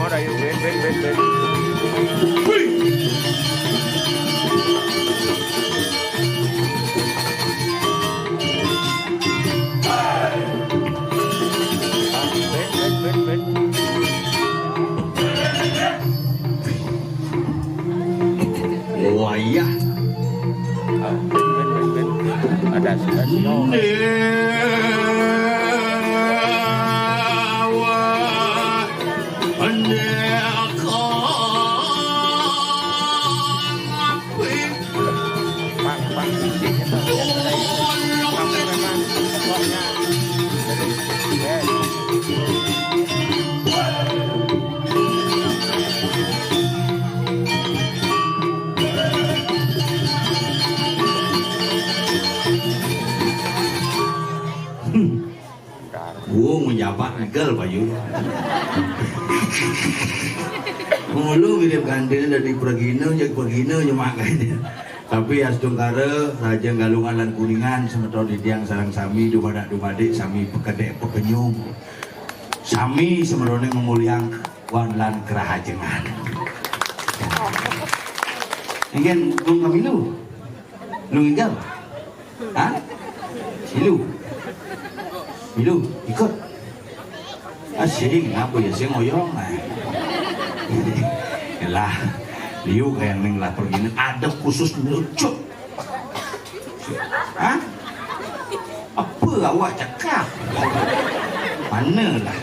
dah ben. Ben. Wayah. Ben. Ada sio. Bang fisiknya tuh. Kamu memang pokoknya dari Gua menjabat negel Bayu. Mulu mirip gandil dari pergino je makan dia. Tapi astungkara raja galungan lan kuningan semeton di tiang sarang sami dumadak-dumadik sami pekedek pekenyum. Sami semerone memuliang wan lan kerahajengan. Ingin tung kamilu. Lu inggal? Hah? Silu. Milu, ikut. Asyik, ngapa ya saya ngoyong? Yalah, liu kayak neng lah pergi ada khusus lucu. Hah? Apa awak cakap? Mana lah?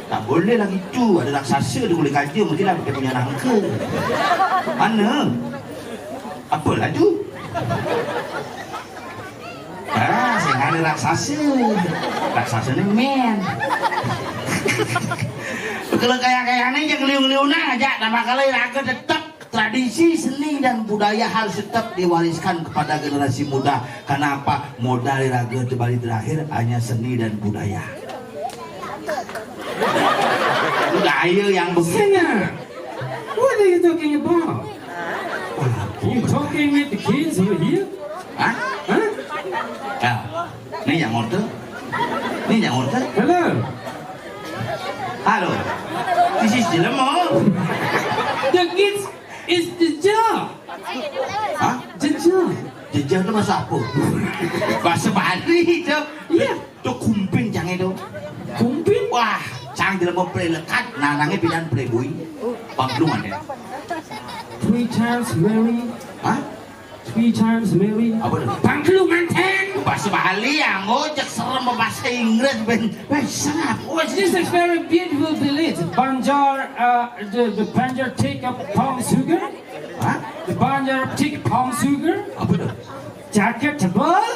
Tak boleh lah gitu. Ada raksasa dia boleh kaja mesti lah dia punya rangka. Mana? Apa lah tu? Saya ada raksasa ni men. Kalau kayak ni yang liu-liu aja, nama kali raga tetap tradisi seni dan budaya harus tetap diwariskan kepada generasi muda. Kenapa? Modal raga terbalik terakhir hanya seni dan budaya. Budaya yang Singer, what are you talking about? You talking with the kids over here? Hah? Huh? Ya, ni yang order. Ni yang order. Hello. Halo. This is the lemo. The kids is the job. Hah? The job. Jejak tu bahasa apa? Bahasa Bali tu. Iya. Tu kumpin jangan tu. Kumpin? Wah, cang dia mau play lekat, nanangnya pilihan playboy. Panglungan dia. 3 times Mary. Hah? 3 times Mary. Apa tu? Pangkelungan 10. Bahasa Bali ya, ngojek serem bahasa Inggris ben. Sangat. This is very beautiful village. Banjar, the Banjar take a palm sugar. Hah? The Banjar take palm sugar. Apa tu? Jacket tebal.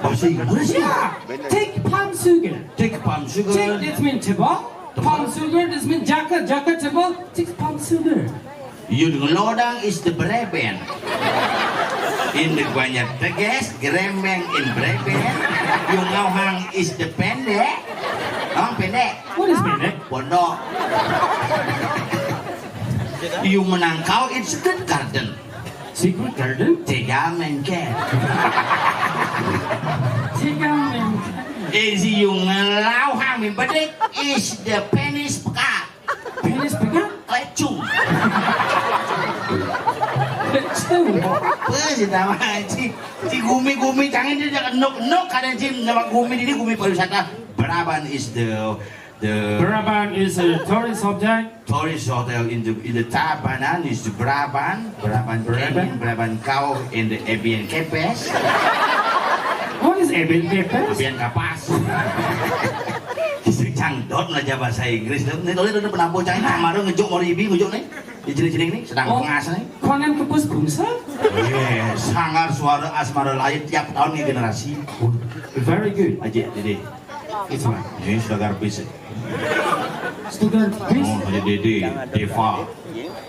Bahasa Inggris ya. Yeah. Take palm sugar. Take palm sugar. Take this mean tebal. Palm sugar. This mean jacket. Jacket tebal. Take palm sugar. You lodang is the breben. In the banyak teges, grembeng in breben. Yung ngauhang is the pendek. Oh, pendek. What is pendek? Pondok. Yung menangkau it's good garden. Secret garden. Tiga mengket. Tiga Is yung ngauhang min bedek is the penis pekat. penis pegang. Lecung. Lecung. Apa sih nama si gumi jangan dia jangan nok kadang si nama gumi ini gumi pariwisata. Braban is the Braban is a tourist object. tourist hotel in the Tabanan is the Braban Canyon, Braban Kau in the Ebian Kepes, What is Ebin Kepes? Ebian Kapas. Istri cangdot belajar bahasa Inggris. Ini tulis udah pernah bocah ini kemarin ngejuk mau ribi ngejuk nih. Di jeling-jeling nih sedang pengas nih. Konan kepus bungsa? Sangar suara asmara lain tiap tahun nih generasi. Very good. Aja Dede. It's right. Ini sudah garbis. Student, please. Oh, aja Dede, Deva,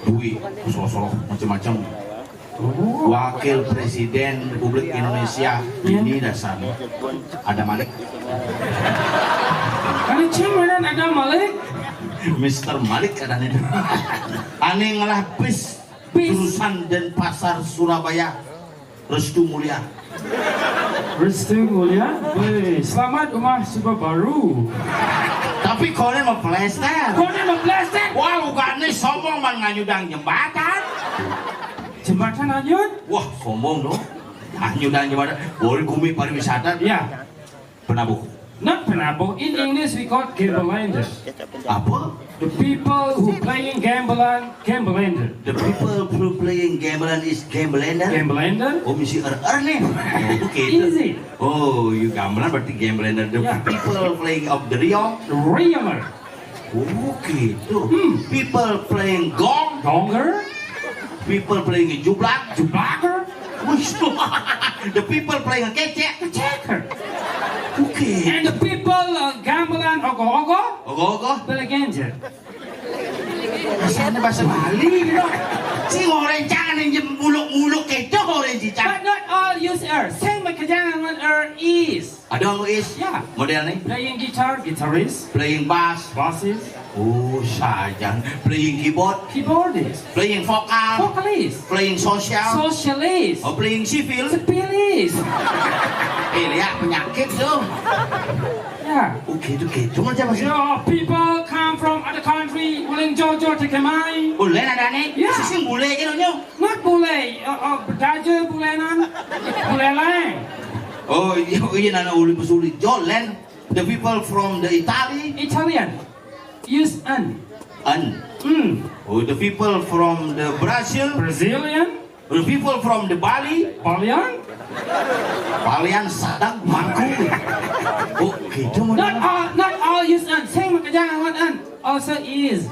Dwi, Solo macam-macam. Wakil Presiden Republik Indonesia ini dasar ada Malik. Ada cemaran ada Malik. Mr. Malik kadang itu. Aneh ngalah bis jurusan dan pasar Surabaya. Restu Mulia. Restu Mulia. Selamat Umar Suka Baru. Tak Tapi kau ini mau plester. Kau ni memplastik. Wah, bukan nih sombong man nganyudang jembatan. Jembatan Anyut? Wah, sombong dong. Nganyudang jembatan. Boleh gumi pariwisata. Yeah. Penabuh. Not Penabo. In English we call gambelander. Apa? The people who playing gambling, gambelander. The people who playing gambling is gamblander. Gambelander? Oh, mesti nih. Oh, gitu. Easy. Oh, you gambling berarti gamblander. The Yeah. people playing of the Rio. Realer. Oh, gitu. People playing gong. Gonger. People playing jublak. Jublager. Wish. The people playing kecek. Checker. Oke. And the people gambling ogo-ogo. Ogo-ogo. Belaganjer. Rasanya bahasa Bali gitu. Si orang jangan yang muluk-muluk itu orang cicak. But not all use er. Sing makajangan er is. Ada yang is? Yeah. Model nih. Playing guitar, guitarist. Playing bass. Bassist. Oh, sayang. Playing keyboard. Keyboardist. Playing vokal. Vocalist. Playing sosial. Socialist. Oh, playing civil. Civilist. Lihat penyakit tuh. Yeah. Oke, itu gitu aja mas. So people come from other country, willing Jojo to kemai. Boleh ada nih? Ya. Sisi boleh gitu nyo. Not boleh, berdaja bulenan, buleleng. Oh, iya nana uli pesuli Jolen. The people from the Italy. Italian, use an. Oh, the people from the Brazil. Brazilian, The people from the Bali. Balian. Balian sadang mangku. Oh, gitu Not all use an. Sing makajangan an. Also is.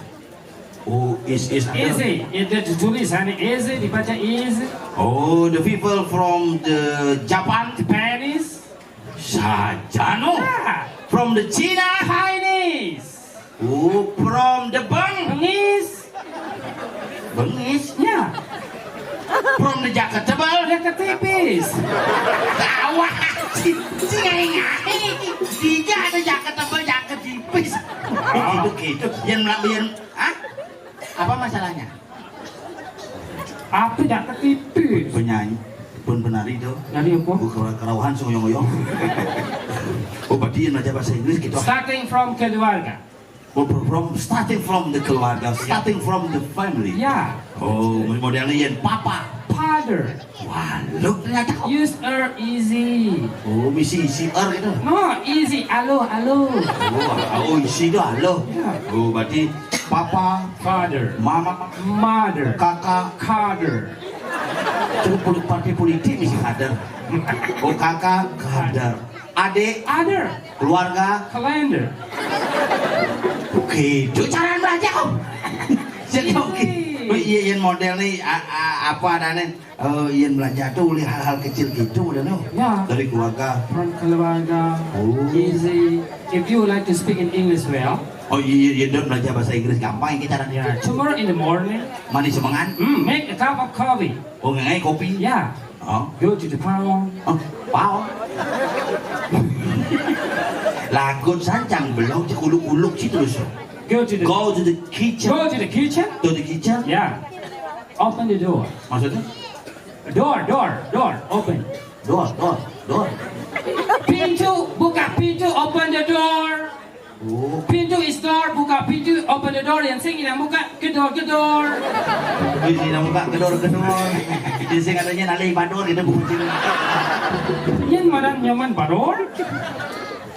Oh, is Easy. Itu ditulis hanya easy, dibaca easy. Oh, the people from the Japan. Japanese. Sajano. Yeah. From the China. Chinese. Oh, from the Bengis. Bengis. Yeah. From the jaket tebal. Jaket tipis. Tawa. Si ngai. Tiga ada jaket tebal, jaket tipis. Oh, gitu. Yang melakukan, ah? Apa masalahnya? Apa jaket tipis? Penyanyi, pun penari itu. Dari apa? Kerawahan sungoyong-oyong. Oh, berarti yang aja bahasa Inggris gitu. Starting from keluarga. Starting from the keluarga, starting from the family. Yeah. Oh, modelnya yang papa. Father. Wah, lu ternyata. Use er easy. Oh, misi isi gitu. No, easy. Alo. Oh, isi itu halo. Yeah. Oh, berarti papa, Father. mama, Mother. kakak. Kader. Cukup partai politik misi kader. Oh, kakak kader. Adik, Other. keluarga. Calendar. Oke, itu cara belajar om. Jadi oke. Oh, iya yang model nih apa adanya? Oh, iya belajar tuh lihat hal-hal kecil gitu modelnya. Ya. Dari keluarga. From keluarga. Oh. Easy. If you like to speak in English well. Oh iya dia belajar bahasa Inggris gampang kita Yeah. Tomorrow in the morning. manis semangat. Make a cup of coffee. Oh ngai kopi. Yeah. Oh. Go to the pound. Oh, wow. Lagun sancang belum kuluk-kuluk sih terus. Go to the Go to the kitchen. Go to the kitchen. To the kitchen. Yeah. Open the door. Maksudnya? Door. Open. Door. Pintu, buka pintu, open the door. Oh. Pintu is door, buka pintu, open the door. Yang sing yang buka gedor. Di sini buka gedor. Di sini katanya nalih bador itu bukan sini. Yang mana nyaman bador?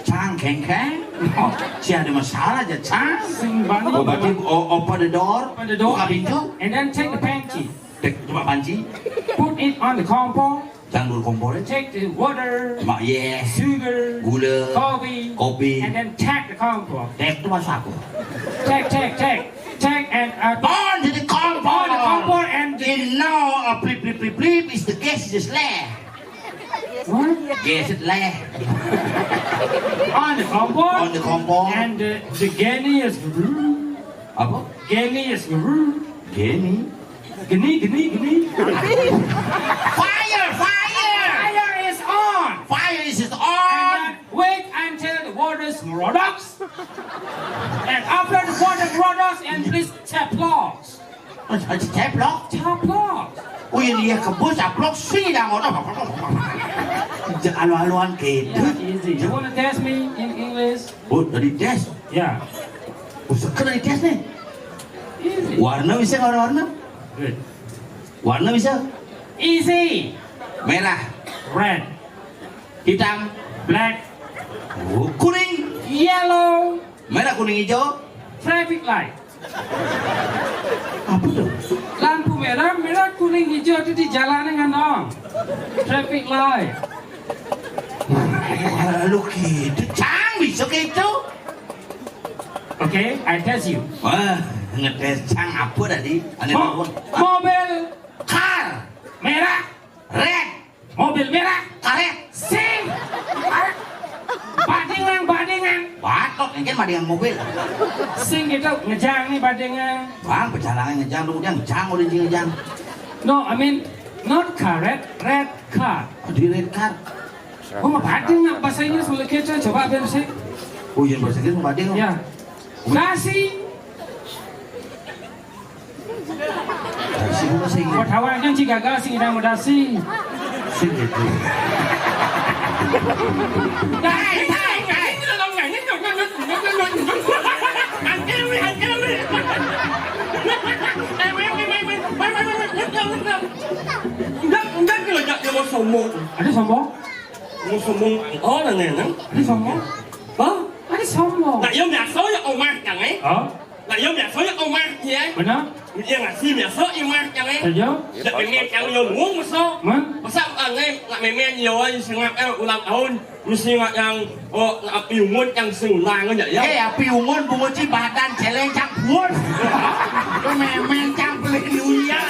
Cang keng. Oh, si ada masalah aja cang. Sing bani. Oh, berarti open the door. Open the door. Buka pintu. And then take the panci. Coba panci. Put it on the compound. Jangan dulu kompornya. Take the water, Mak yes. sugar, Gula. coffee, and Kopi. then take the compound. Tek itu masuk aku. Take and On to the compound. on the compound and You know, plip is the gas is leh. what? Gas is leh. On the compound. On the compound. And the Guinea is Apa? Guinea is Gini. Gini. Fire! Fire is on. Fire is And on. then wait until the water products. And after the water products, and please tap logs. Ceplok. Tap logs. Oh yang dia kebus ceplok sih dah ngono. Alu-aluan gitu. Yeah, easy. You wanna test me in English? Oh dari des. Yeah. Sekarang ini tes nih. Easy. Warna bisa nggak warna? Good. Warna bisa? Easy. Merah, Red. hitam, Black. kuning. Yellow. Merah, kuning, hijau. Traffic light. Apa tuh? Lampu merah, merah, kuning, hijau itu di jalan dengan dong. Traffic light. Lu gitu, Cang bisa gitu? Okay, I test you. Wah, ngetes Cang apa tadi? Aneh Mo- banget. mobil Car, merah, red, mobil merah, karet, sing, badingan, batok, ini kan ada yang mobil. sing itu ngejang nih badingan. Bang, pecalangan ngejang, lu ngejang, udah ngejang. No, I mean not car, red car. Di red car. Oh, badingan bahasa Inggris boleh kita coba biar sih. Oh iya, bahasa Inggris mau bading. Ya, nasi. Dasi apa bahasa Inggris? Pertawanan jika gasing dan mudasi. Sing gitu. Ada sombong? Mau sombong có là nè nó Ada sombong? có Ada sombong. là giống nhà số với ông ma chẳng ấy Oh, là giống nhà số với ông ma gì ấy benar? nhưng là sim nhà số yêu ma chẳng ấy Saja? là mày nghe chẳng nhiều muốn một số Man? mà sao nghe là mày nghe nhiều ấy sinh hoạt em làm ôn như sinh hoạt yang là yêu muốn chẳng sử là nó vậy Eh, á api umur bunga ci badan celeng campur. Memen campur dunia.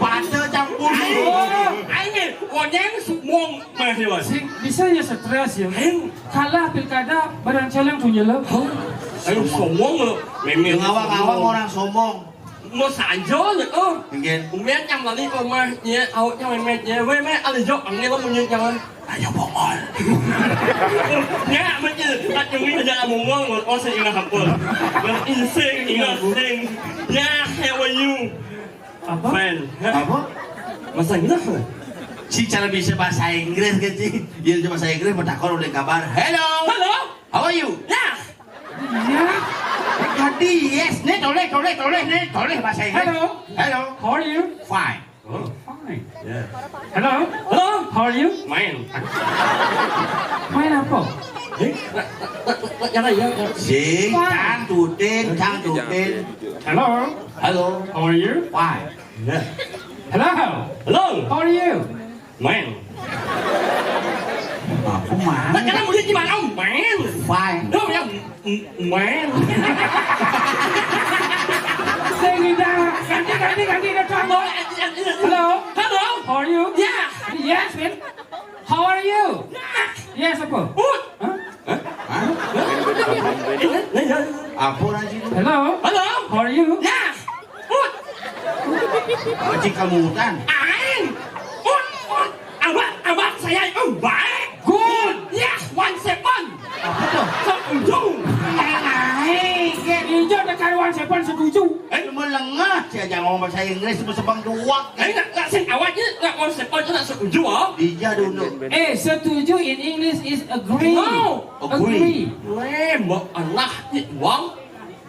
Pada campur. anh nghe còn nhém sụp muông mà thì rồi Sing, bisa ya stres ya. anh Kalah pilkada, badan celeng punya lo. anh sụp muông rồi mày mày Ngawang-ngawang orang sombong. nó sản gió rồi ơ Mungkin. cũng biết nhầm là đi ông ma nhé cho mày mẹ nhé với mẹ anh là gió anh nghe nó bao nhiêu chẳng anh Ayo bongol. Nga, macam tak cumi saja nak mungong, orang saya ingat apa? Insing, ingat sing. Yeah, how are you, Apa? friend? Apa? Masa Inggris apa? Si cara bisa bahasa Inggris kan sih. Dia coba bahasa Inggris bertakon oleh kabar. Hello. Hello? How are you? Yeah. Ya. Tadi yes, nih toleh bahasa Inggris. Hello. Hello. How are you? Fine. Oh, Fine. yeah. Hello. Hello? How are you? Man. Main apa? Eh, yang này ya. Sing, Cang tutin. Hello. Hello. How are you? Fine. Yeah. Hello. Hello? How are you? Man. Aku mana? Tất cả các bạn bạn ông man. Fine. Đúng không? Man. Sing kita ganti dah tuan lo. Hello. Hello? How are you? Yeah. Yes, man. How are you? Yes, apa? Út. Huh? Này giờ. Apa lagi itu? Hello. Hello? How are you? Yeah. Út. Cik kamutan. Anh. Út. Abang saya baik. Good. Yes, 1 second. Apa tuh? Setuju. Hijau dan karyawan siapa setuju? Cuma lengah saja ngomong bahasa Inggris cuma sebang dua. Nak xin awak je nak 1 second je nak setuju ah. Dia dulu. Setuju in English is agree. No. Agree. Một Allah nhị quán.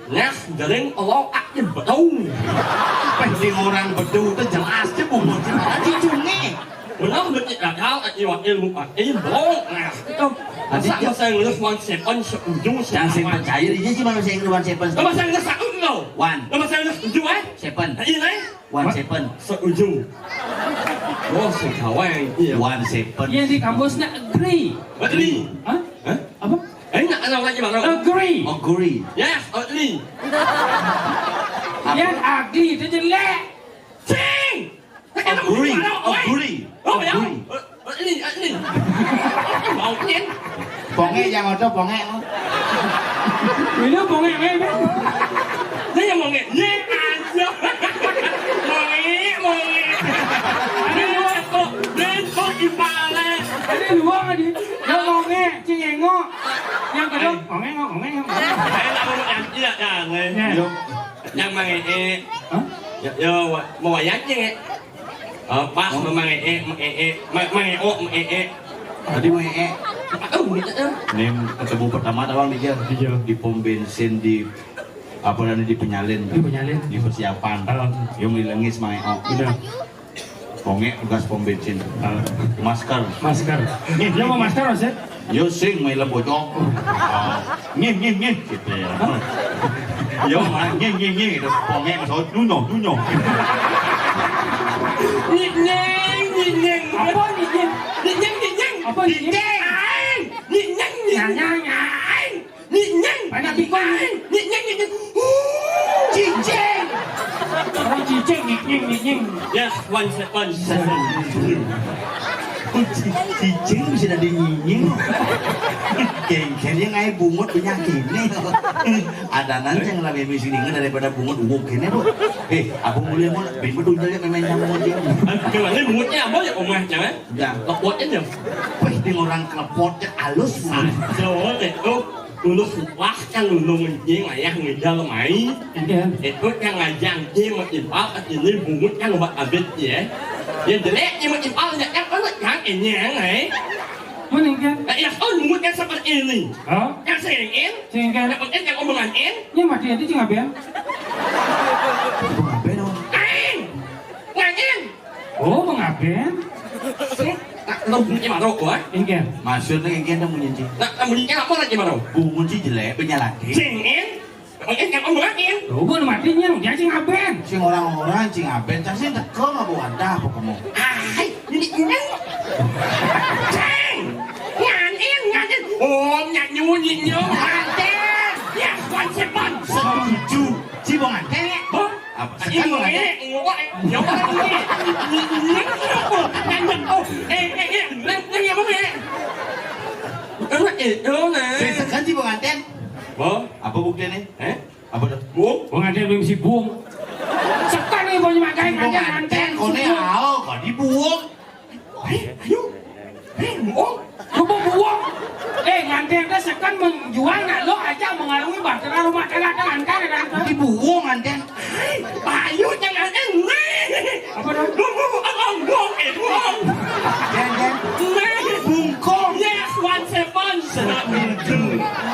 Nè, jaring Allah akin betul. Penting orang betul itu jelas je bukan aja cungi. Benar betul lah kau iwak ilmu ini belum. Nah, itu masa saya nulis 1 second setuju Yang sing sama. percaya dia cuma bahasa Inggris one seven. Nama saya nulis satu tu. One Nama saya nulis setuju eh. seven. Ini One seven. setuju. Oh, sekawan. Iya. One seven. Yang di kampusnya agree. Agree. Hah? Hah? Apa? Nak ada lagi bang? Agree. Agree. Yes, agree. Yang agree itu jelek. Sing. Agree. Agree. Oh ya. Agree. Agree. Mau kiến. Bonge yang ada bonge. Ini bongek meh. Thế nhưng mà nghe nhé aja. Đến có ipale. Ini dua tadi. Yang bongek, cingengok. Yang kedua bongek. Thế là một em chia ra người. Nhưng mà nghe Hah? Yo mau ayat je. Pas mengenai Tadi mau gitu. Nih ketemu pertama tawang dia di pom bensin di Apa nanti di penyalin? Di penyalin. Di persiapan. Oh. Yang dilengis maeo. Udah. Pongek gas pom bensin. Masker. Masker. Dia mau masker Mas ya? Yo sing main bocok. Nyeh gitu ya. Yo mah nyeh gitu. Pongek masuk nuno. Nyeng. Apa nyeng? Apa nyeng? Nyeng. Banyak pikun. Nyeng. Cinceng. Orang cinceng nyeng. Yes, one second. Cicing bisa ada nyinying. Kayaknya ngai bungut penyakit nih. Ada nanti yang lebih misiningan daripada bungut uang kene bu. Aku mulai mau bin betul aja memang nyamuk dia. Gimana ini bungutnya apa ya omah jangan? Ya, Lepotnya jam. wih di orang klepotnya halus. Rồi itu dulu wah kan dulu menjing ayah ngejal mai. Itu yang ngajang dia mengimpal ini bungut kan obat abis ya. Dia jelek dia mengimpal ya kan kan enyang Mana kan? Ya kan bungut yang seperti ini. Oh, Yang sengin, sehingga yang omongan en. nya mati itu cuma ben. Apa dong? Ngajen. Oh, mengaben. Lo bunyi mana kok? Ingken. Maksudnya yang kita mau nyanyi. Nah, bunyinya apa lagi mana? Bungut sih jelek penyalaki. Sengin, yang omongan en. Oh, bukan matinya, jangan sing ngaben. Sing orang-orang cing aben, cang sih teko nggak mau ada apa kamu? Ini ngajen. Oh, nyanyi ngajen. Ya, one. Setuju. Si bong ante. Bos, Apa ini sekarang bong ante? Sekarang si bong ante. Apa buktinya? Apa tuh? Bung ada belum si bung. Sekarang nih mau makai Bong ngajen ante, nganten. kau nih ao, kau dibuang. Lu mau buang? Nganten kan sekarang menjual nak lo aja mengarungi bahtera rumah tangga dengan kan. Dibuang ante. Bayu jangan Apa dong? Buang. Jan, bungkong. Yes, 1 second.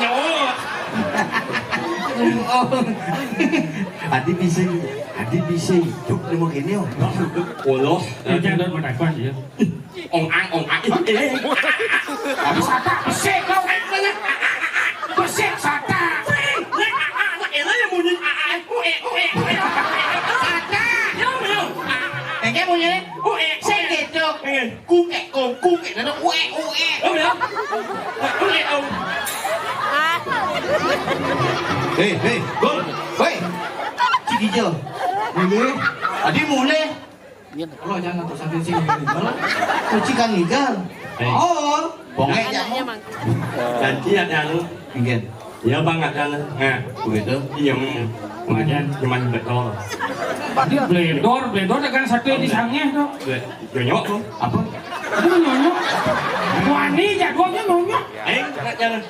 No. Adi bisa. Cuk, dia mau gini oh. Olo. Jangan mau takut ya. Ông ăn. Apa sata? Pesek kau. Pesek sata. Nó là mùi nhìn Sata. Cái mau gì? Xe kẹt chưa? Cu kẹt nó ue. Đúng không? Hei, gol. Woi. Ciki chưa? Mulai. Adi mulai. Kalau jangan tuh sampai sini. Kau cikan ikan. Oh, bongek jamu. Dan dia dan Ingin. ya banget dan Begitu. yang cuman betul. Dia bledor dengan satu di sangnya tuh. Nyok tuh. Apa? Itu nyonyok. Wani jadwalnya nyonyok. Nak jalan.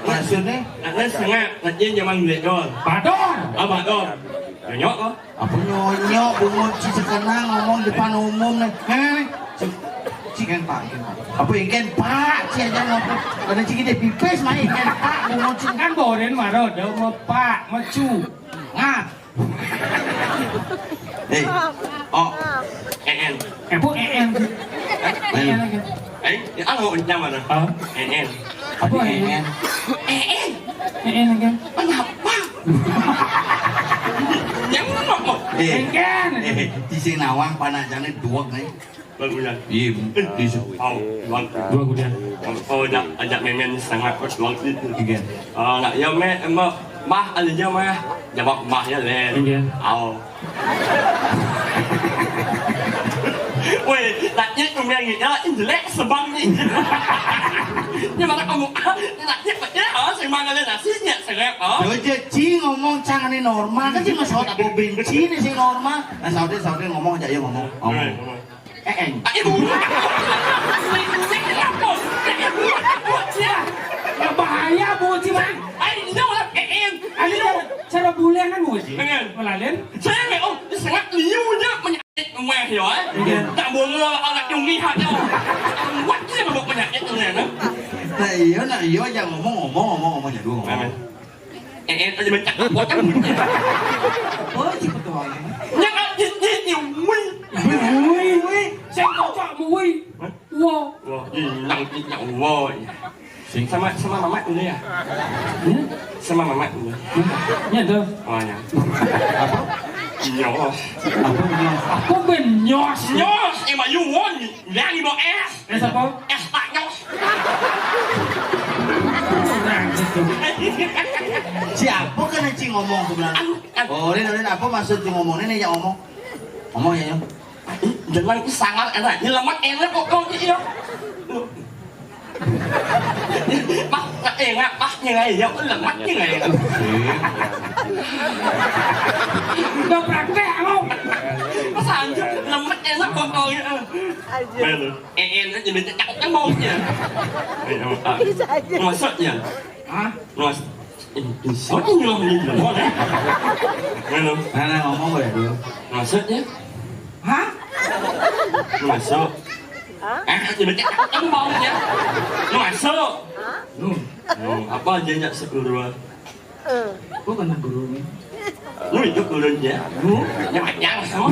Maksudnya? Nak sangat nak dia cuman betul. Bador. Apa tuh? Nyok tuh. Apa nyonyok bungut si sekarang ngomong depan umum nih. Cikan pak. Apa ingin pak? Si aja ngomong. Karena ciki dia pipes main kan pak bungut si. Kan boden maro do mepak mecu. Ngap. Hei. Oh. En. Bu en. Ăn hộ nhầm mà nè. En. Apa en? En kan. Kenapa? Yang mana kok? Kan. Di sini nawang panajangnya dua nih. Bagus. Iya, di situ. Oh, luang. Dua kemudian. Oh, ajak memen sangat luang itu. Iya. Nak ya me mah ada je mah. Jawab mahnya le. Iya. Au. Weh, naknya cuma yang ini jelek sebang ni. Nhưng mà kamu naknya macam apa sebang le nasinya selek oh. Jojo Ci ngomong cangan ini normal kan sih masuk tak mau benci nih sih normal. Nah saudara ngomong aja ya ngomong. Ibu. Ya bahaya bu Ciman. Ini orang en. Ada cara bulan kan bu Ci. Pengen. Melalin. Saya ni oh sangat liunya penyakit meh ya. Tak boleh anak yang lihat ya. What dia bawa penyakit ni nah. Nah iya jangan ngomong ya dulu ngomong. En em mình chặt bỏ trắng Ôi chị có tỏi. nhắc ăn nhiều nguyên Ui, xem có chọn mùi. Wow. gì nặng gì nhậu vòi sama mama ini ya sama mama ini Nhận được. oh ya nhỏ Có bình nhỏ nhỏ em mà you want đang đi bỏ ass Em sao có? ass tak nhỏ Nàng gitu. Siapa kan yang Cing ngomong sebenarnya? Oh, ini apa maksud Cing ngomong? Ini yang ngomong. Ngomong ya, Nyong. jangan sangat enak như là mắt em nó có con chị không mắt em á mắt như này giống là mắt như này Được là kẹ không? nó sao chứ là mắt em nó con coi em nó chỉ mình chặt cái mông vậy mà sợ nhỉ Hả? mà sợ như là mình là con đấy nghe không Nah, ngomong boleh dulu. mà sợ nhé Hả? mà sợ chỉ mình chặt cái mông nhé mà sợ apa aja nyak sekurang Có cần làm guru nih. lu itu kurang ya yang panjang sama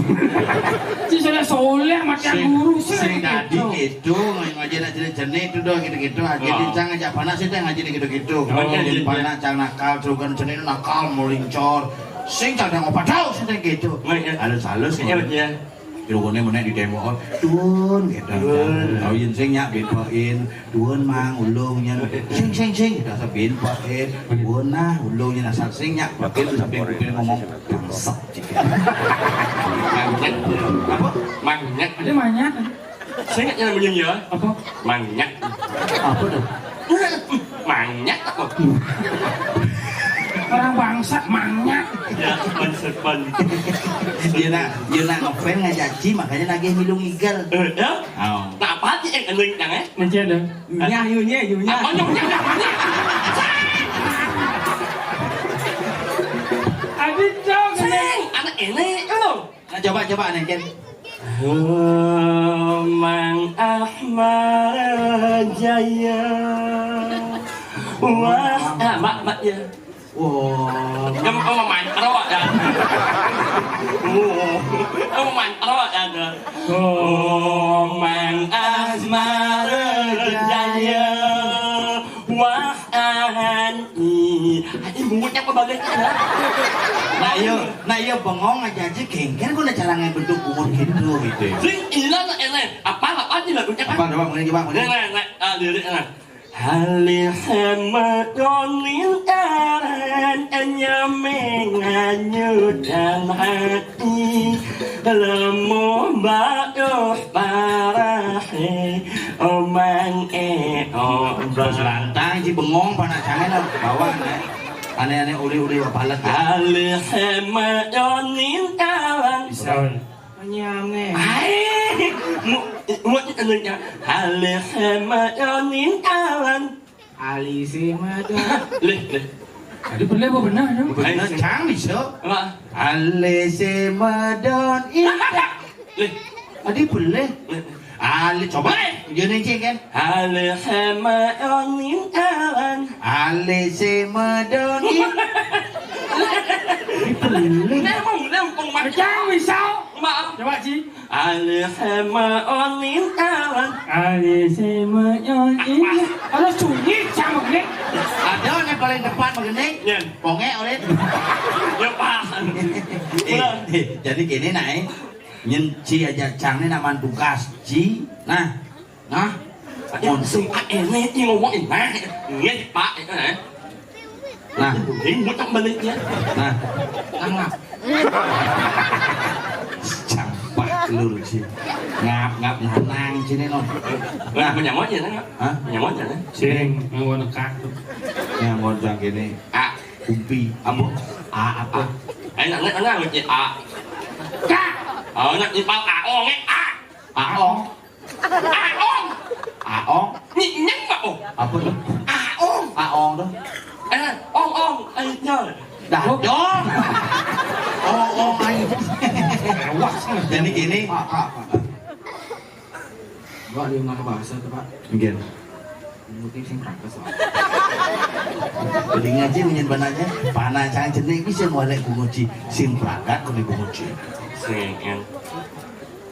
Chị sudah soleh macam guru Sing tadi gitu, ngajarin aja jenis itu doang gitu-gitu aja dincang aja panas itu ngajarin gitu-gitu. Jadi panas cang nakal, cuman jenis nakal melincor. Sing cadang opat tahu sih gitu. Halus-halus ya Ilmunya mana di demo, tuan gitu. Kau yin sing nyak binpoin, tuan mang ulungnya, sing kita sabin pakai, tuan nah ulungnya asal sing nyak pakai tu sampai kuping ngomong bangsat. apa manyak Ada banyak. saya ingat yang begini ya Apa? manyak Apa tuh? manyak apa Orang bangsat manyak. ya sepen Dia nak ngefans ngajaji makanya lagi milung igal. ya Oh. tak apa sih yang aneh yang Mencet dah. Yunya. apa nyoknya Adit dong. anak ini kan Nah coba nih Ken. Mang Ahmad Jaya wah mak ya Wow. ông mà mạnh đó à ông mạnh đó à mang Ahmad Jaya wah ani muốn nhắc bao lên Nah iya bengong ngajaji kengken kok cara ngebentuk umur gitu gitu. Sing ilah ini apa sih lagu nyak Apa coba mulai. Nah, liriknya. Halih Hamadonin aran anyamenganyu dan hati lemu baduh parahe omang Terus lantang si bengong panas jangan lah bawang aneh-aneh uli-uli bapalat. Halih Hamadonin aran Nyame. Ai một cái người nhà Halih Hamadonin aran Ali si Mada. Lih Ada boleh apa benar dong? Bener cang bisa. apa Ale se madon indah. Lih Adi boleh. Ale coba. Gini cing kan. Halih Hamadonin aran Ale se madon indah. Lempung mak Macam misal. mak Coba Ci. Halih Hamadonin aran Ali si Mada. Ini. Ada sunyi sama gini. Ada yang paling depan begini. Nyen Ponge oleh. ya paham Jadi gini naik. Nyenci aja cang ini nama tugas Ci. Nah. Yang si ini yang ngomong ini nghe pak itu này Nah. ini muốn trong bên ya Nah. Angap. Campak lur sih. Ngap nang sini non. nah punya món gì đó Hah? punya món gì đó Sing ngawon nekak tuh. Yang ngoncang gini. Kumpi. apa Apa? anh là người chị Kak. nó đi bao on ấy Aong. on Aong. nhắc mà Apa tuh? on Aong tuh. on anh nhớ Dah dong. Oh ayo. Jadi gini. Gak ada yang bahasa tuh Pak. Mungkin. motif sing prakes. Jadi ngaji menyenbananya panah cang jenik bisa molek bunguci sing prakat kuni bunguci. Sengken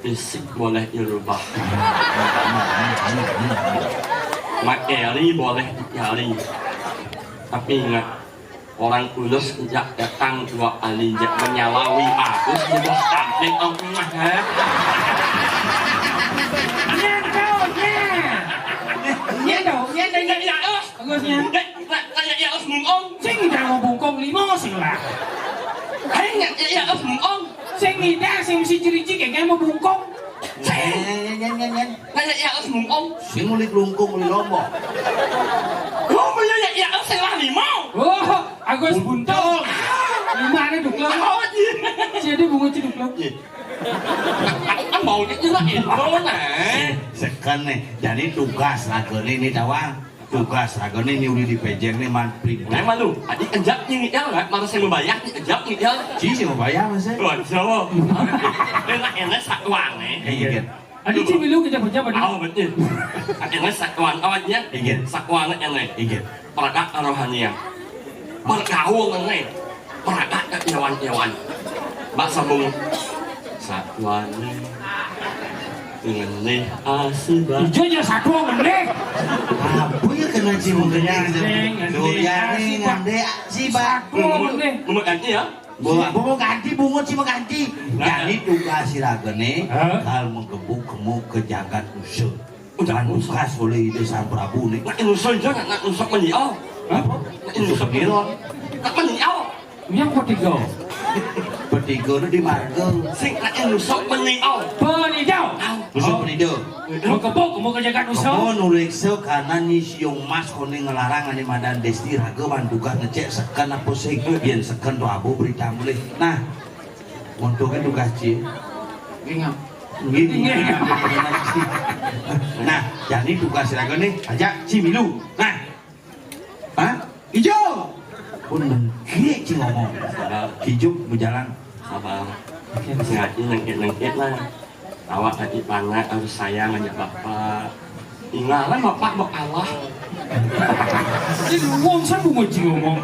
fisik boleh dirubah, materi boleh dicari, tapi ingat orang kudus sejak datang 2 kali jak menyalawi aku sudah sampai omah ya. Nhé đâu, nhé đây nhé nhé ớt. Bagus nhé. Ya os mung om, Sing ngidang mau bungkong 5 sing lah. ya os mung om, Sing ngidang sing mesti ciri-ciri kayak mau bungkong. Nyen. ya os mung om. Sing ngulik lungkung ngulik lombok. Oh, ya os sing lah 5. Oh, Agus buntung. 5 ni duk lang. Oh, Jadi bunga ci duk lang. anh mau cái chứ là nó nè. Sekan nih, jadi tugas ragone ini tawang. Tugas ragone ini udah dipejeng nih man pribadi. Nãy mà luôn, anh đi anh dắt như vậy đó, mà nó xem mà bài dắt anh dắt như vậy. Chỉ sih mau bayar mas. Rồi sao? Đây là em nó sạch hoàng này. Iya. Adi ci milu ke jabat-jabat. Oh betul. Em nó sạch hoàng awalnya. Iya. Sạch hoàng nó em này. Iya. Perakat rohania. Berkawung này. Perakat hewan-hewan. Mbak sambung. Satuan dengan nih asibah. Ijo je satu meneh. Apa ya kena cium kenyang? Duriani ngande si bak. Mau ganti ya? Mau ganti bungut sih mau ganti. Jadi tugas si ragone kalau menggebuk kemu ke jagat usul. Jangan tugas oleh ide sang Prabu nih. Nak inusul jangan nak inusul menyiau. Nak inusul Piron. nak menyiau. Yang ketiga. Petiga itu di marga. Sing nak inusul menyiau. Penidau. Usul penido. Mau kebuk mau ke jagat usul. Kamu nulikso karena nih siung mas kone ngelarang ane madan desti raga manduga ngecek sekan apa sih biar sekan tuh abu berita mulai. Nah, untungnya tugas ci. Ingat. Gini. Nah, jadi tugas raga nih ajak si Milu. Nah, hah? Ijo. Pun mengkiri ci ngomong. Hijau berjalan. Apa? Sengaja nengkit lah. Awak adik panah harus sayang aja bapak. Ingatlah bapak mau kalah. Ini wong saya mau ngaji ngomong.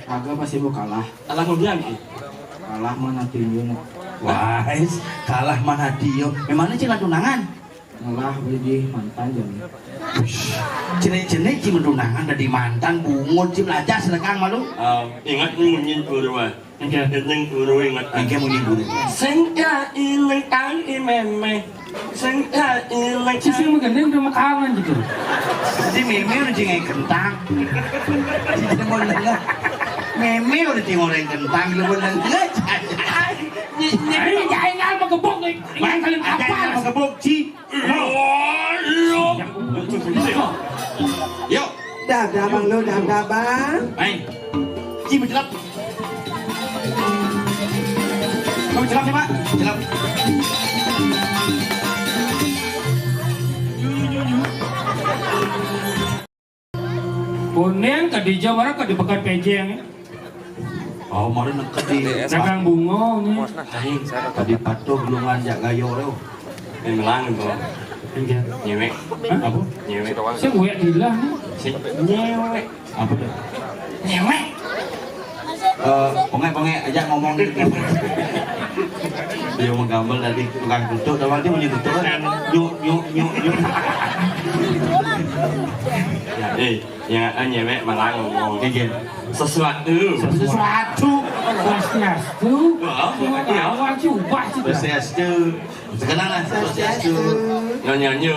Agak pasti mau kalah. Kalah mau bilang sih. Kalah mana tinjau. Wah, kalah mana dia? Memangnya cina tunangan? Ngalah beli mantan jam. Cene-cene cima tunangan dari mantan bungut cim aja selekang malu. Ingat ni munyin berdua. Ingat berdua ingat. Engke munyin buru. Senja ilang kang imeme. Senja ilang Ci sing magandang udah makawan gitu. Jadi meme udah cingay kentang. Jadi mau nengah. Meme udah cingoreng kentang lu mau nengah. Ini jangan ngal mau kebuk nih. Yang kalian Ada apa? yang mengebuk ci. Yuk. Dah bang lo, dah bang. Main. Ci mencelap. Kamu celap sih pak? Celap. Kuning ke di Jawa ke di Pekan Pejeng. Oh, mari neket di Dagang bunga nih. tadi patuh belum ngajak gayo reo. Em lang bro. Nyewek. Apa? Nyewek. Saya gue dilah nih. Si nyewek. Apa tuh? Nyewek. Ponge ajak ngomong gitu. Dia menggambel tadi tukang tutup, tapi dia punya tutup kan? Yuk. Ya, nyewek malang ngomong. Kayak Sesuatu. Swastiastu. Awal coba sih. Swastiastu. Sekarang lah Swastiastu. Nyanyi.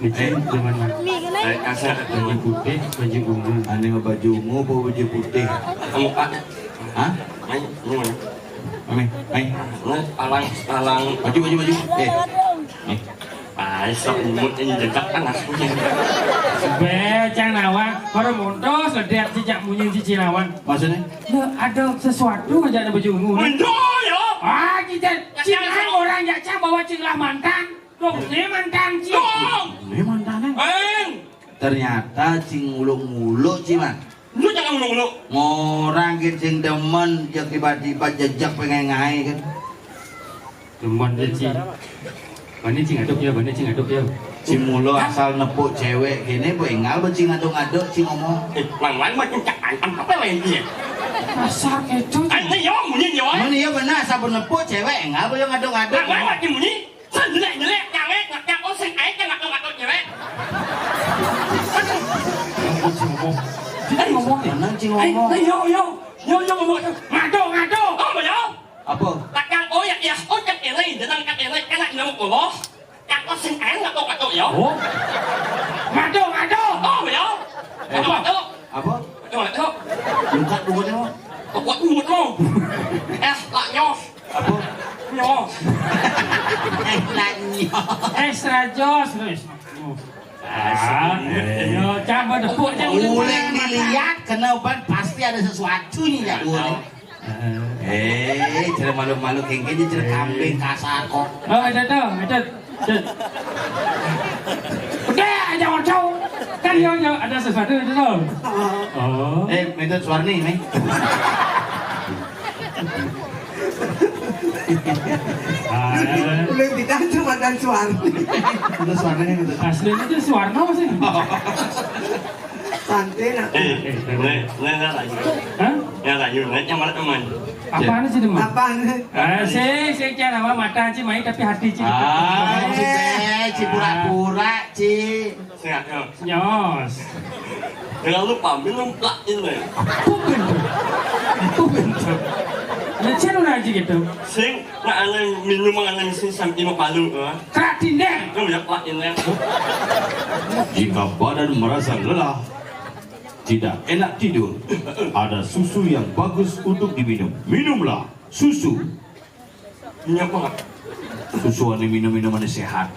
Itu zaman Kasar. baju putih, baju ungu. Aneh baju ungu, baju putih. Kamu pak. Hah? Main. Main. Alang. Baju. Sok imut ini jejak panas punya. Becang nawang, orang montos ledak sejak munyin cici nawang. Maksudnya? Ada sesuatu aja ada baju ungu. Mundur ya. Kita cinglah orang yang cang bawa cinglah mantan. Dong, ini mantan cing. Ini mantannya. Ternyata cing muluk-muluk ciman. Lu jangan muluk-muluk. Ngorang cing demen, tiba-tiba jejak pengen ngai kan. Demen dia cing. Bani cing aduk ya, bani cing aduk ya. Si mulo asal nepuk cewek gini bu engal becing ngaduk-ngaduk si ngomong. Lang macam cak apa lain dia? Dasar kecoh. Ini yo bunyi yo. Mana ya benar asal nepuk cewek engal bu yang ngaduk-ngaduk. Lang macam bunyi. Jelek yang oseng aja yang ngaduk cewek. Dia ngomong ya. Mana cing ngomong? Yo ngomong. Ngado. Oh yo. Apa? Yang oyak ya, oyak ini dengan kat ini enak nama Allah. Yang oseng aja ngaduk yo. Oh. Ngado. Oh yo. Apa? Ngado. Luka duitnya mau? Kuat mulut lo. Lah nyos. Apa? Nyos. Lanyo. Extra jos. Yo, coba depuk aja. Uleng dilihat kena obat pasti ada sesuatu nih ya uleng. Cara malu-malu kengkenya cara kambing kasar kok. Oh, ada. Udah, jangan jauh. Kan yo ada sesuatu itu tuh. Oh. Minta Suwarni, Mei. Udah tidak cuma dan Suwarni. Minta Suwarni gitu. Aslinya itu Suwarno sih. Santai nak. Nggak lagi. Hah? Nggak lagi. Yang mana teman? Apaan sih teman? Apaan? Saya kira nama mata aja main tapi hati sih. Ci pura-pura, Ci. Sehat ya. Nyos. Jangan lupa minum plak ini. Bentuk. Ya cero aja gitu. Sing nak ada minum ada sing sampai mau palu. Kratindeng. Kamu ya plak ini. Jika badan merasa lelah, tidak enak tidur, ada susu yang bagus untuk diminum. Minumlah susu. Ini apa nggak? Susu yang minum-minuman sehat.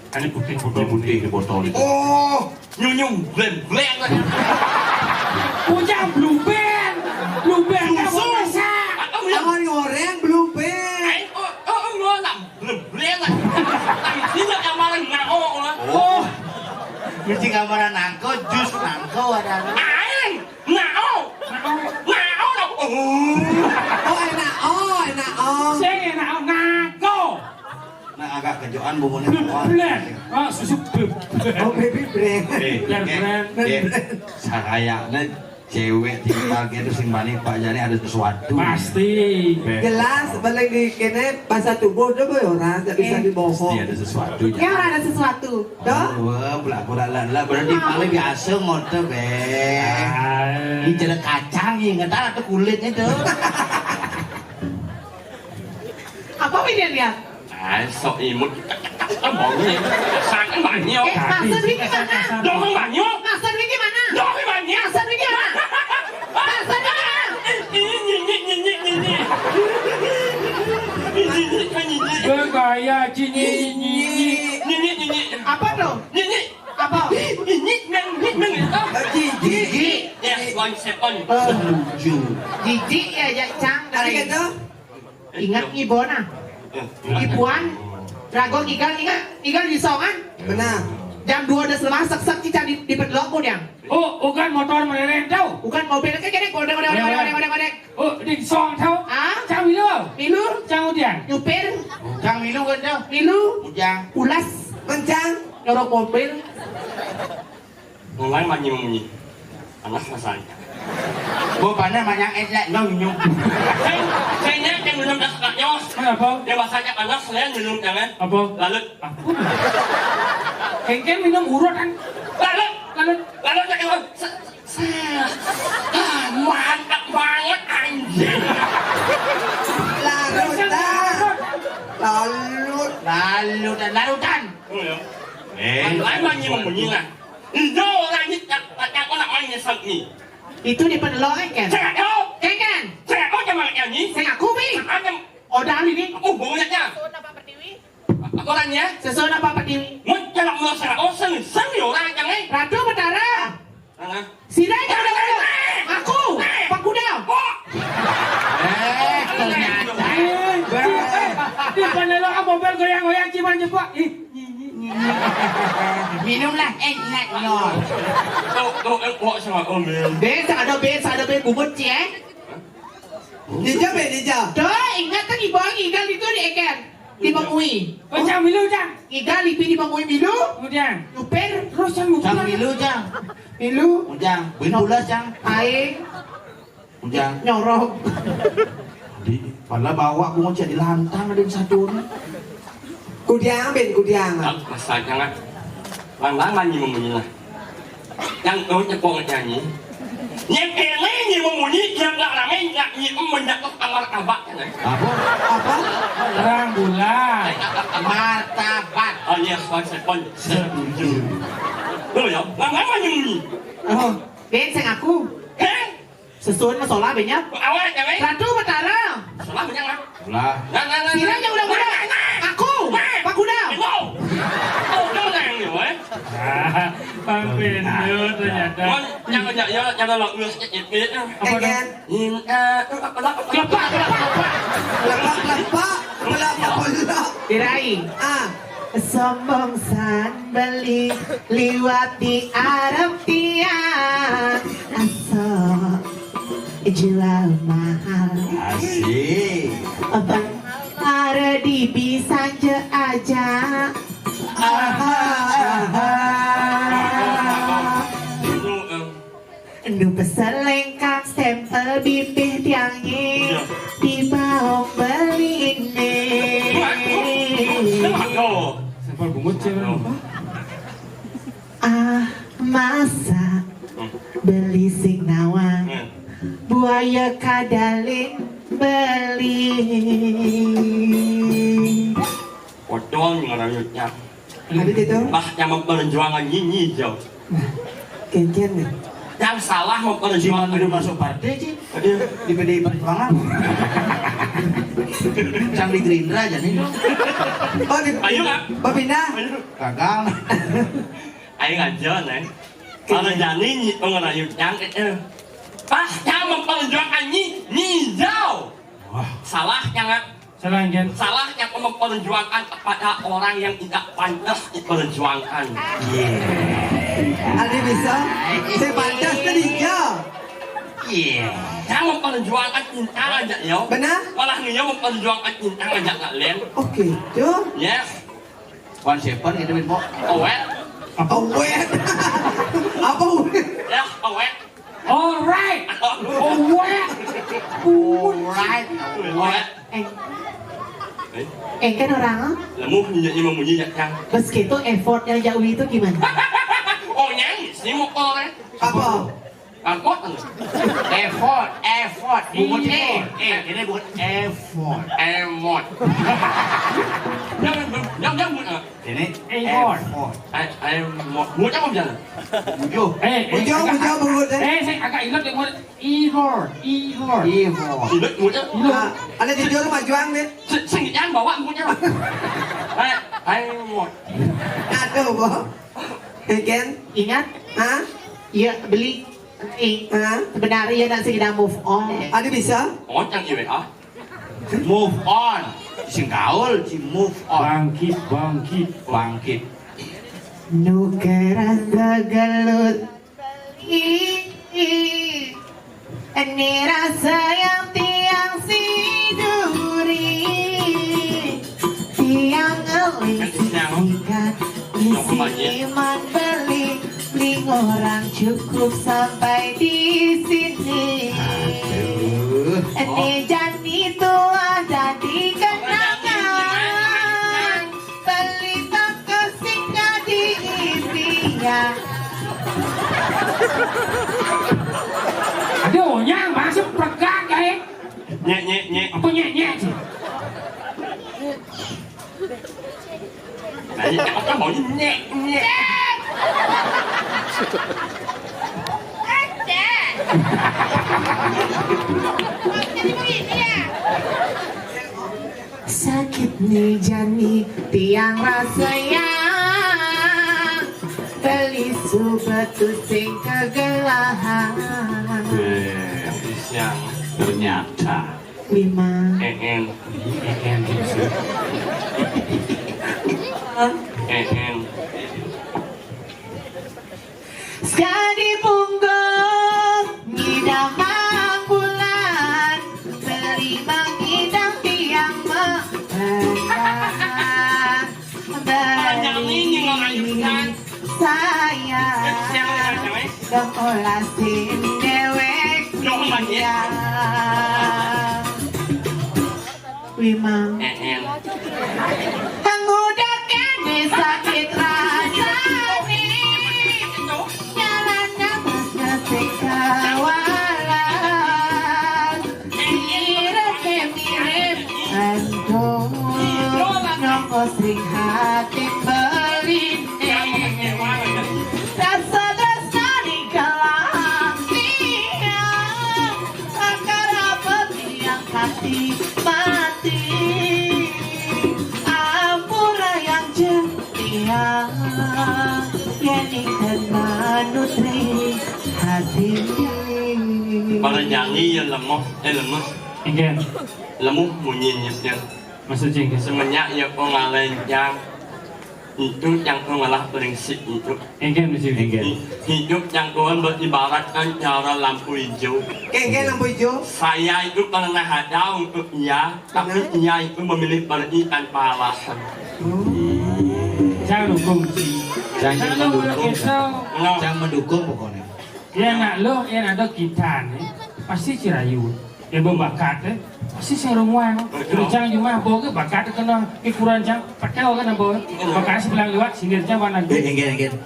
Ini putih Putih-putih di botol itu. Oh, Nyum blend lah. Punya blue band kamu masak. awan goreng blue band. Lo làm blend lah. Tapi tidak yang malah ngao lah. Oh, mesti gambaran nangko, jus nangko ada. Aing ngao lah. Oh enak. Saya enak ngaco. Nah agak kejoan bumbunya. Blend. Oh susu Oh baby brand. Kayaknya cewek tinggal gitu sing bani Pak Jani ada sesuatu. Pasti. Jelas balik di kene bahasa tubuh tuh boy orang tak bisa dibohong. Pasti ada sesuatu. Ya orang ada sesuatu. Toh? Wah, belak-belak berarti paling biasa ngotot be. Ini jelek kacang ya, nggak tahu ada kulitnya tuh. Apa pilihan dia? Sok imut. Abangnya sangat banyak. Maksud Wiki mana? Doang banyak. Maksud Wiki mana? Doang banyak. Maksud Wiki mana? Maksud Wiki mana? Bergaya cinyi. Apa tuh? Apa? Gigi. Yes, 1 second. Lucu. Jijik ya Cang dari itu. Ingat Ibona. Ibuan. Rago igal di songan. Benar. Jam 2 udah selama sek-sek cicak di pedlok pun yang. Oh, bukan motor meleleh tau. Bukan mobil kan gini kodek. Oh, di song tau. Ah? Cang milu. Milu, Cang udian. nyupir, Jang minum kan tuh? milu, Jang. ulas, kencang, nyorok mobil. Mulai manyi. Anak masanya. Bapaknya banyak enak nyong. Kayaknya yang minum dah sakatnya. Apa? Dia bahasanya anak saya minum jangan. Apa? Lalu. Kengkeng minum urut kan. Lalu jangan. Mantap banget anjing. Lalutan. Mulai manyi lah. Itu orang ini yang orang main nyesek ni. Itu di pedlok kan? Saya tahu. Kan? Saya tahu macam mana ni. Saya ngaku bi. Ada Odal ini. banyaknya. Orangnya. Sesuai apa Pak Dewi? Muốn cho lòng ngược sẽ có sân nhiều ra chẳng ấy. Ratu Betara. Sidai jangan aku. Pak Kuda. Di panelok mobil goyang-goyang ciman jepok. Minumlah enak nyong. Đâu em gọi sao mà ôm mình. Besa ada be bubut cie. Ninja. Tuh ingat kan ibu ikan itu di ikan. di bangui. Oh, Jang Milu, Jang. Iga lipi di bangui milu. Oh, Jang. Luper. Terus Jang lupa. Jang milu jang. Milu. Jang, bulan jang. Aing Jang. nyorok. Di, padahal bawa aku ngocek di lantang ada yang satu nih. Kudiang ben kudiang. Masa jangan lang lang gì mà mình là đang nói cho con nhà nhỉ nhạc kèn lấy gì mà mùi nhí nhạc là mấy nhạc gì mà mình đặt ăn ăn bát này Apa? Terang bulan. Martabat. dạ con setuju betul ya lang lang lang gì Oh, ben sang aku. heh Sesuai masalah banyak. awal jangan Ratu Batara. salah banyak lah Lah. nah Sila yang udah-udah. Aku. Pak Kuda. wow oh nó đang nhiều ấy Pampin dia ternyata. con jangan lọt ngược nhịp biết á Apa dah? nhìn Kelapa. Kirain. Sombong san beli liwati Arab tiang asal jual mahal. Asik. Abang ada di bisa aja. Nu pesan lengkap stempel bibir tiangnya di bawah beli ini. Sampel bungut cewek. Masa beli sing nawang buaya kadalin beli. Pocong yang ada nyutnya. Ada itu? Bah yang memperjuangkan ini jauh. Kencan nih. Yang salah memperjuangkan Udah masuk partai sih Iya. di PDI Perjuangan. Cang di Gerindra aja nih. Oh di Ayo nggak? Babina. Gagal. Ayo ngajar nih. Kalau jadi ni pengen yang itu. Bah yang memperjuangkan ini jauh. Salah yang Salah kan? salah yang memperjuangkan kepada orang yang tidak pantas diperjuangkan. Ada bisa? Saya pantas tadi ya. Yang memperjuangkan cinta aja yo. Benar? Malah dia memperjuangkan cinta aja nggak lain. Oke, tuh. Yes. 17 itu Ben Bo. Awet. Awet. Apa awet? Ya awet. Alright. Alright. Alright. Awet. Kan orang Lemu menjadi memuji yang meski itu effort yang jauh itu gimana? oh nyanyi sih mau kolor Apa? angkot Effort. Bukan ini bukan effort. emot jangan buat Ini Effort. emot buat apa jangan Bujuh. Ujung mengut. Saya agak ingat yang mana. Igor. Effort. tidak buat Ada di jual majuang nih. sengit jangan bawa buatnya emot Ada boh. Ken, ingat? Hah? Iya beli. Sebenarnya nanti kita move on. Ada bisa? oh jangan iwe ah Move on. Sing gaul, si move on. Bangkit. Nukeran gegelut. Ini rasa yang tiang siduri. Tiang ngelis ikan. Isi iman beli. Beli orang cukup sampai di sini. Ini jadi tua jadi kenangan. Beli tak kesingnya di isinya. Aduh, yang masuk pegang kayak. nhẹ Apa nhẹ sih? Tại vì ông có mỗi nhẹ Sakit nih jani tiang rasanya beli subatu sing kegelahan Siang Ternyata 5 en sekali punggung ngidam bulan beli mengidam tiang dong olasin dewek dia Wimang Angudah kene sakit rasa nih Jalannya masih sekawalan Mirip Antung Nongko sering hati berlindung Rasa-rasa di kalang tiang Akar apa tiang hati mati Ampura yang jentiang Yani kena nutri hati Para nyanyi yang lemah, lemes, Enggen, lemah bunyinya. maksudnya enggen. Semenjak ya pengalaman yang itu yang pengalah prinsip itu. Enggen mesti Hidup yang Tuhan beribaratkan cara lampu hijau. Kengke lampu hijau Saya itu pernah ada untuk ia, tapi ia itu memilih pergi tanpa alasan. Jangan dukung sih. Jangan Kalau mendukung. kita Jangan mendukung pokoknya. yang nak lo yang ada kita nih pasti cirayu. Yang berbakat pasti serumang. Kerjaan cuma boga bakat kena kekurangan jang pakai kan boga. Bakat sebelah lewat sindir jang mana gue. Enggen.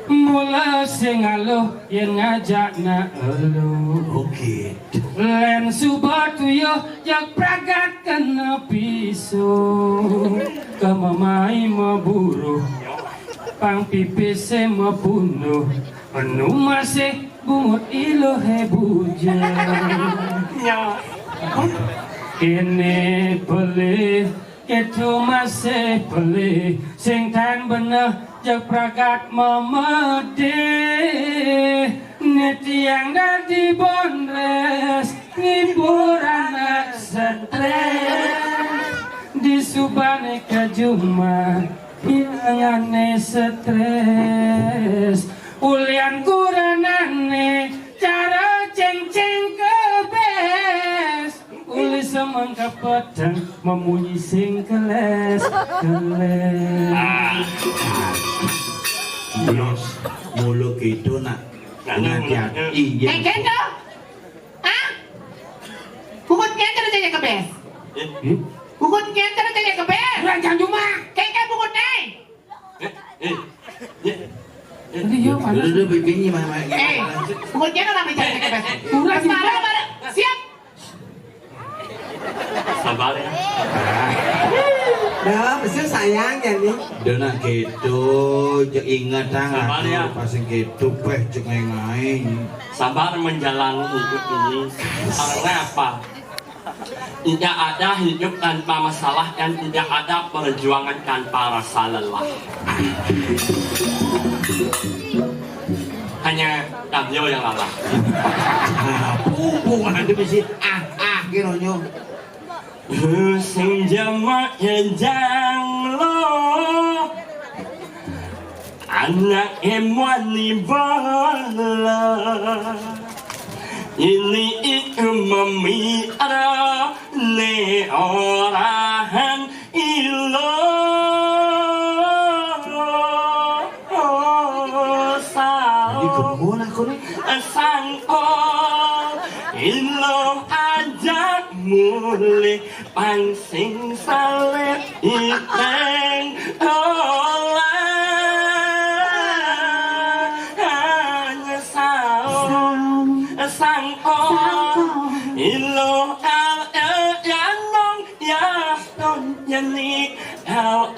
Mula sing alo yang ngajak na elo. Oke. Len subatu yo jak pragat kena pisau. Kamamai maburu. Pang pipise mabunuh. Penuh masih bungut ilo hebuja. Kene pelih itu masih pelih sing tan bener jak pragat memedih netiang dadi bondres ngibur anak stres di subane kajuma hilangane stres ulian kuranane cara ceng-ceng kebes uli semangka pedang memunyi sing keles Yos, mulu gitu nak. Hati-hati. Iya. Kendo Hah? Bukut kendo na tanya kebes Bukut kendo na tanya kebes Rancang cuma Kengke bukut nih tadi yo mana Udah bikinnya mana. Bukut kendo na tanya kebes Kurang juga. Siap Sabar ya. Dah, mesti sayang ya nih Dona gitu, jek ingat Sabar ya. pasang gitu, peh cek ngain. Sabar menjalani hidup ini. Karena apa? Tidak ada hidup tanpa masalah dan tidak ada perjuangan tanpa rasa lelah. Hanya Tabio yang lelah. Bukan ada bisi kironyo. Senja makejang lo anak emwani bala ini itu memira ne orahan ilo Ini kemana aku nih? sang ilo ajak mulai pangsing salep iteng hanya sang ilo al yanong yaton yani al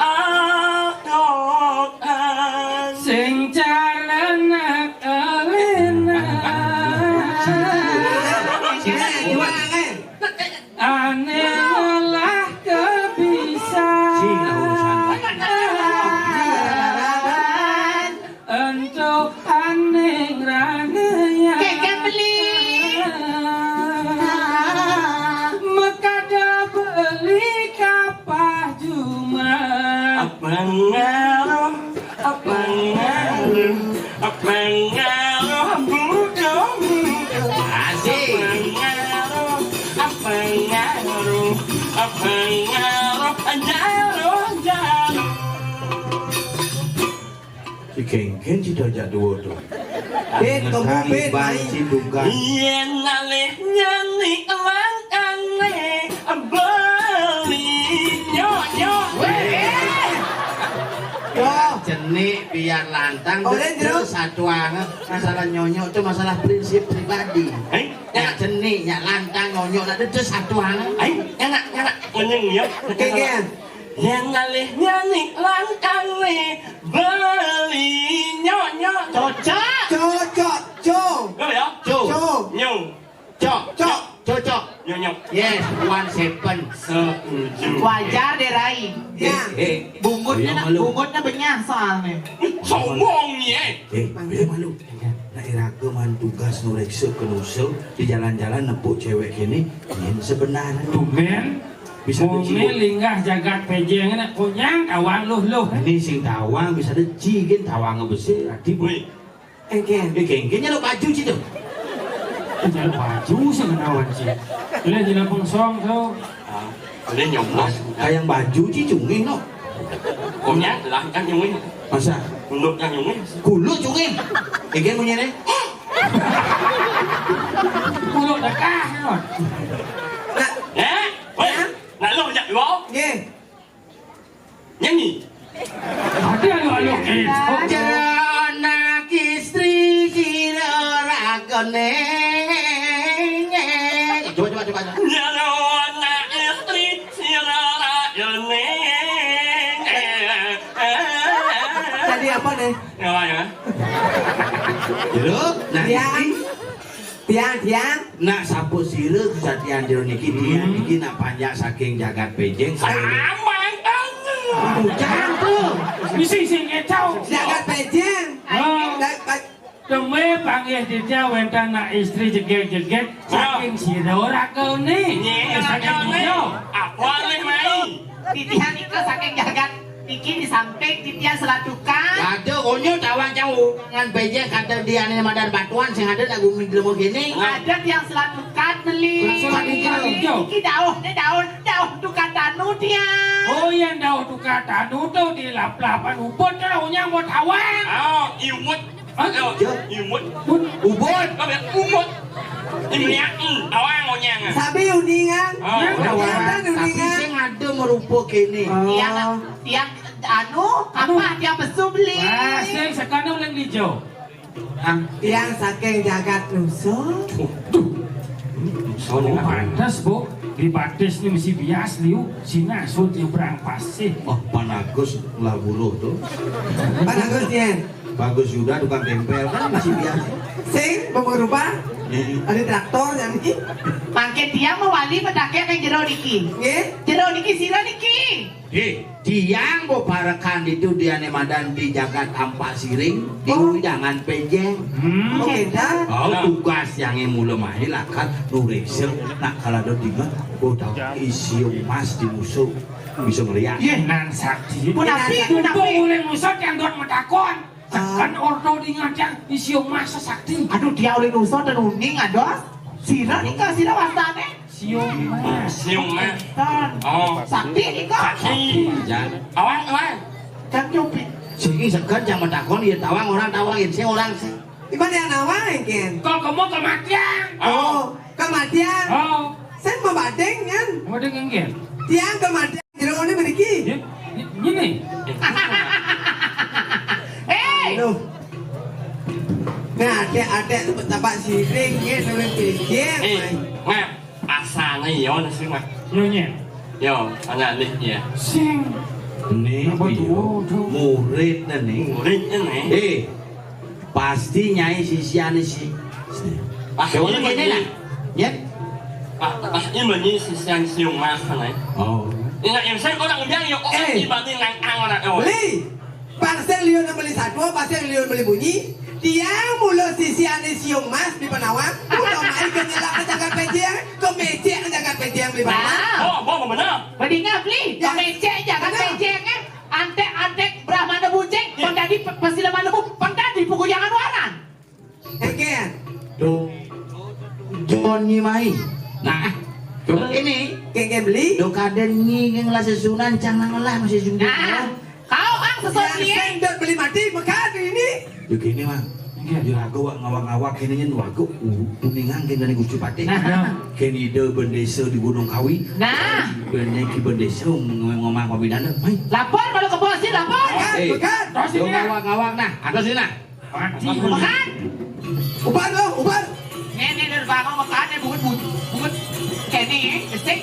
sing caranak alena aneh malah kebisa untuk aneh ranaya Kengke beli mekada beli kapah juma pengaruh budong Si Kengken si dajak dua tuh. Ben kamu ben banci duga. Yen alih nyanyi langkane beli nyok Jenik biar lantang Oleh, Jero. satu anget. Masalah nyonyok itu masalah prinsip pribadi. Ya jenik, ya lantang nyonyok itu satu anget. enak menyeng ya Kengken. Yen alih nyanyi langkane beli nyok Cocok. Cocok. Cok. Apa ya? Cok, Cok. Nyong cok, Cok. cocok. nyok Yes, 17. setuju. Wajar deh Rai. Ya. Bungutnya benyah soalnya. Sombong ya. Biar malu. Nah, iraga man tugas nureksa ke nusa di jalan-jalan nepuk cewek kini. Ini sebenarnya. Tumben Bisa Mumi dicium. linggah jagat pejeng na kunyang awang luh Ini sing tawang bisa dicigin tawang ngebesar. Adi bu. Wih, Kengken. Kengkennya lo baju citu. Jalan baju sih kenawan sih. Boleh jalan pengsong tuh. udah nyoblos. Kayak baju cicungin no. Komnya lah kan nyungin. Masa? Untuk yang nyungin. Kulo cungin. Kengken punya nih. Kulo dekah non. Wih, nak lo jak lo. Nge. Nyanyi. Ada lo gitu. Anak istri jiragane. Coba. Nyalo anak istri sirara yone. Jadi apa nih? Apa ya? Jero. Nah, Tiang. nak sapu sire kesatian jero niki dia niki nak panjang saking jagat pejeng. Sama kan. Jangan tuh. Misi sing ngecau. Jagat pejeng. Oh. Demi panggil dia wentan nak istri jeget saking sidora kau ni. Saking nyo. Apa leh mai? Titian itu saking jagat. Tiki di samping titian selatukan. Ada onyo tawang jauh ngan beje kata dia nih madar batuan sing ada lagu minggu gini. Ada tiang selatukan beli. Selatukan. Iki daun tukang tanu dia. Oh yang dah tukar tanu tu di lap-lapan uput tu yang mau tawang. Oh, imut. Imut. Ubon. Apa ya? Umut. Imliak. Awang mau nyang. Sabi uningan. Yang tawang. Tapi sing ada merupa gini. Tiang tiang besu beli. Wah, sing sekarang ulang hijau. Tiang saking jagat nuso. Oh, pantas bu. Di batis ni mesti bias liu. Sina sud liu berang pasih. Oh, panagus lah buruh tuh. Panagus tiang. Bagus sudah tukang tempel kan masih biasa. Sing berubah. Ada traktor yang ini. Mangke tiang mewali pedake yang jero niki. Nggih. Jero niki sira niki. Tiang bo parakan itu dia nih madan di jagat ampak siring di undangan pejeng. Oke dah. Oh, tugas yang mula mahil akan nureksa nak kalau ada tiga tahu isi emas di musuh bisa ngeriak. Ye nan sakti. Punapi. Boleh musot yang dot metakon. Kan ordo di ngajang isiu masa sakti. Aduh dia oleh nuso dan uning ados. Sira nika sira wasane. Isiu mas. Siung mah. Kan. Oh, Sakti nika. Jangan. awang. Kan nyupi. Sini segan jangan takon dia tawang orang tawangin sih orang sih. Iban yang nawang Ken. Kau kamu kematian. Oh, kematian. Oh, Sen membadeng kan. mau dengen. Tiang kematian. Jero ini beriki. Ini. Aduh. Nah, ada tapak siring ya sampai pejeng. Mah, asalnya ya orang sih mah. Nyonya. Yo, anak nih ya. Sing. Nih, murid nih. Muridnya nih. Pasti nyai sisiane si. Ini Gini lah. Ya. ini begini sisian siung mah nih. Oh. Ingat yang saya orang bilang yo, dibanding nang orang yo. Beli. Parsel lion beli satwa, parsel lion beli bunyi. Tiang mulut sisiane siung mas di Penawang. Udah main kenyelak jaga pejeng, ke mecek jaga pejeng di Penawang. Oh, benar. Bedinga beli, ke mecek jaga pejeng kan. Antek Brahmana buceng, pendadi Pasilaman Lebu, pendadi Puguyangan Waran. Eken. Do. Johnny Mai. Nah, ini Kengken beli. do kaden ngingeng lah sesunan canang lah masih sungguh. Nah, kau ang sesuatu Yang dia. sendok beli mati makan ini. Begini mah, Jurago ngawak-ngawak kene nyen wago kuningan kene ni Gusti Pati. Nah. Kene ide bendesa di Gunung Kawi. Nah, Bener ki bendesa ngomong pembinaan. Mai. lapor kalau ke bos sih lapor. Eh, Terus yo ini nah. ngawak-ngawak nah. Ada sini nah. Mati. Makan. Uban lo, uban. Ini dari bangau makan bungut bungut. Kene, sih.